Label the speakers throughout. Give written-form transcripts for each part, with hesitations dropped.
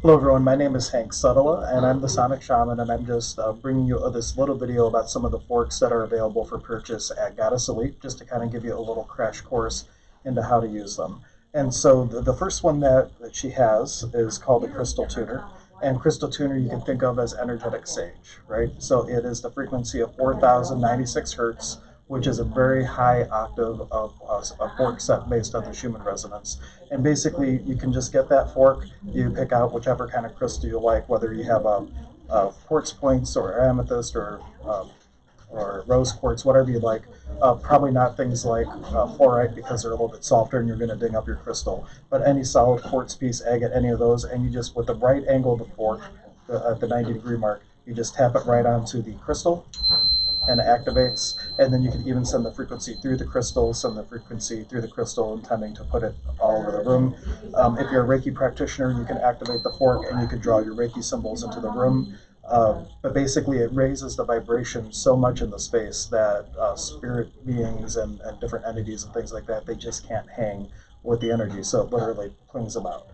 Speaker 1: Hello everyone, my name is Hank Sutala and I'm the Sonic Shaman, and I'm just bringing you this little video about some of the forks that are available for purchase at Goddess Elite, just to kind of give you a little crash course into how to use them. And so the first one that she has is called the Crystal Tuner. And Crystal Tuner you can think of as energetic sage, right? So it is the frequency of 4096 hertz, which is a very high octave of a fork set based on the Schumann resonance. And basically, you can just get that fork, you pick out whichever kind of crystal you like, whether you have a quartz points or amethyst or rose quartz, whatever you like. Probably not things like fluorite because they're a little bit softer and you're going to ding up your crystal. But any solid quartz piece, agate, any of those, and you just, with the right angle of the fork, at the 90-degree mark, you just tap it right onto the crystal and it activates. And then you can even send the frequency through the crystal, intending to put it all over the room. If you're a Reiki practitioner, you can activate the fork and you can draw your Reiki symbols into the room. But basically, it raises the vibration so much in the space that spirit beings and different entities and things like that, they just can't hang with the energy. So it literally clings them out.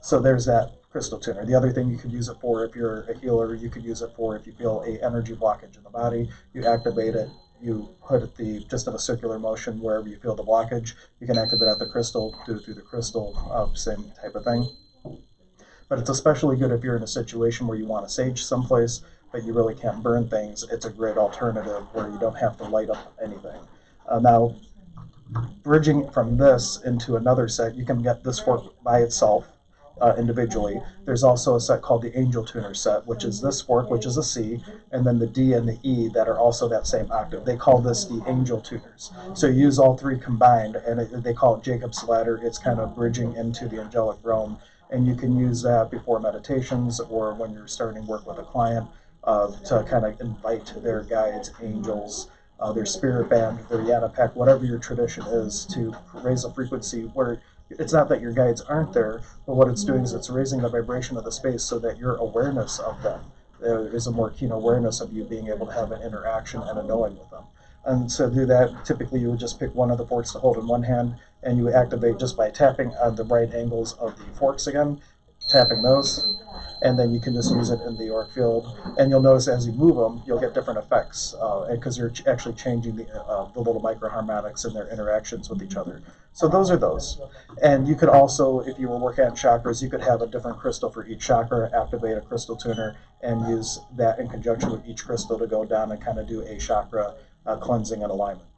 Speaker 1: So there's that crystal tuner. The other thing you could use it for, if you're a healer, you could use it for if you feel a energy blockage in the body. You activate it, you put it just in a circular motion wherever you feel the blockage. You can activate out the crystal, do it through the crystal, same type of thing. But it's especially good if you're in a situation where you want to sage someplace, but you really can't burn things. It's a great alternative where you don't have to light up anything. Now, bridging from this into another set, you can get this fork by itself individually. There's also a set called the Angel Tuner set, which is this fork, which is a C, and then the D and the E that are also that same octave. They call this the Angel Tuners. So you use all three combined, and they call it Jacob's Ladder. It's kind of bridging into the angelic realm, and you can use that before meditations or when you're starting work with a client to kind of invite their guides, angels, their spirit band, their Yanapek, whatever your tradition is, to raise a frequency where it's not that your guides aren't there, but what it's doing is it's raising the vibration of the space so that your awareness of them, there is a more keen awareness of you being able to have an interaction and a knowing with them. And so to do that, typically you would just pick one of the forks to hold in one hand, and you would activate just by tapping on the right angles of the forks again, tapping those, and then you can just use it in the auric field. And you'll notice as you move them, you'll get different effects because you're actually changing the little microharmonics and their interactions with each other. So those are those. And you could also, if you were working on chakras, you could have a different crystal for each chakra, activate a crystal tuner, and use that in conjunction with each crystal to go down and kind of do a chakra cleansing and alignment.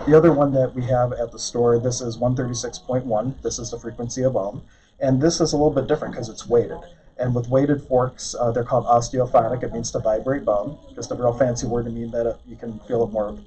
Speaker 1: The other one that we have at the store, this is 136.1. This is the frequency of Om. And this is a little bit different because it's weighted. And with weighted forks, they're called osteophonic. It means to vibrate bone. Just a real fancy word to mean that you can feel it more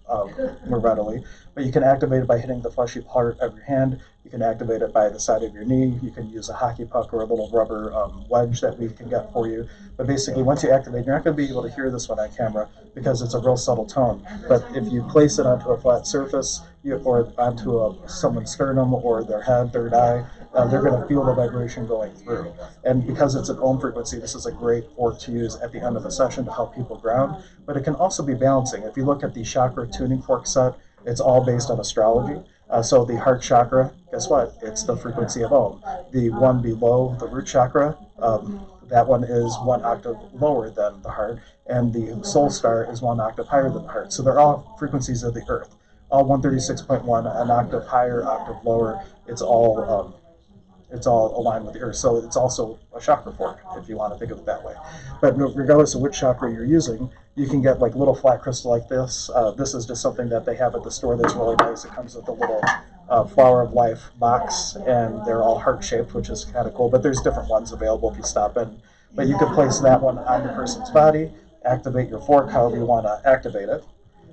Speaker 1: readily. But you can activate it by hitting the fleshy part of your hand. You can activate it by the side of your knee. You can use a hockey puck or a little rubber wedge that we can get for you. But basically, once you activate, you're not going to be able to hear this one on camera because it's a real subtle tone. But if you place it onto a flat surface or onto someone's sternum or their head, third eye, they're going to feel the vibration going through. And because it's an ohm frequency, this is a great fork to use at the end of a session to help people ground. But it can also be balancing. If you look at the chakra tuning fork set, it's all based on astrology. So the heart chakra, guess what? It's the frequency of Om. The one below the root chakra, that one is one octave lower than the heart. And the soul star is one octave higher than the heart. So they're all frequencies of the earth. All 136.1, an octave higher, octave lower. It's all aligned with the earth. So it's also a chakra fork, if you want to think of it that way. But regardless of which chakra you're using, you can get like little flat crystal like this. This is just something that they have at the store that's really nice. It comes with a little flower of life box, and they're all heart-shaped, which is kind of cool. But there's different ones available if you stop in. But you can place that one on the person's body, activate your fork however you want to activate it,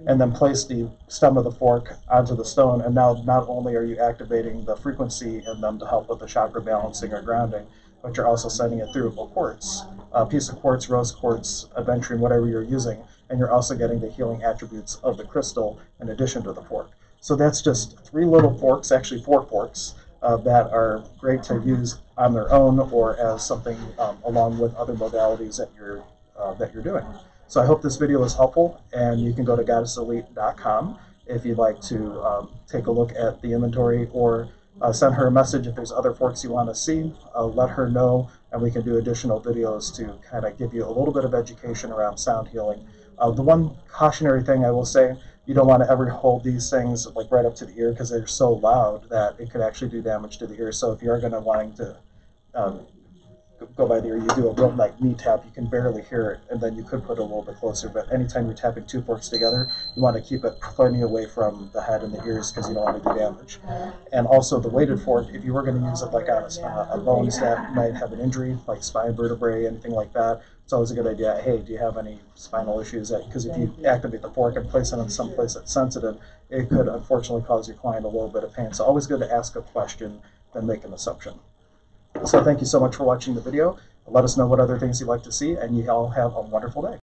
Speaker 1: and then place the stem of the fork onto the stone. And now not only are you activating the frequency in them to help with the chakra balancing or grounding, but you're also sending it through a quartz, a piece of quartz, rose quartz, aventurine, whatever you're using, and you're also getting the healing attributes of the crystal in addition to the fork. So that's just three little forks, actually four forks, that are great to use on their own or as something along with other modalities that you're doing. So I hope this video was helpful, and you can go to goddesselite.com if you'd like to take a look at the inventory, or Send her a message if there's other forks you want to see. Let her know, and we can do additional videos to kind of give you a little bit of education around sound healing. The one cautionary thing I will say, you don't want to ever hold these things like right up to the ear because they're so loud that it could actually do damage to the ear. So if you are going to wanting to go by the ear, you do a real like knee tap, you can barely hear it, and then you could put it a little bit closer. But anytime you're tapping two forks together, you want to keep it plenty away from the head and the ears because you don't want to do damage. And also the weighted fork, if you were going to use it like on a bones that might have an injury, like spine vertebrae, anything like that, it's always a good idea. Hey, do you have any spinal issues? Because if you activate the fork and place it in some place that's sensitive, it could unfortunately cause your client a little bit of pain. So always good to ask a question than make an assumption. So thank you so much for watching the video. Let us know what other things you'd like to see, and you all have a wonderful day.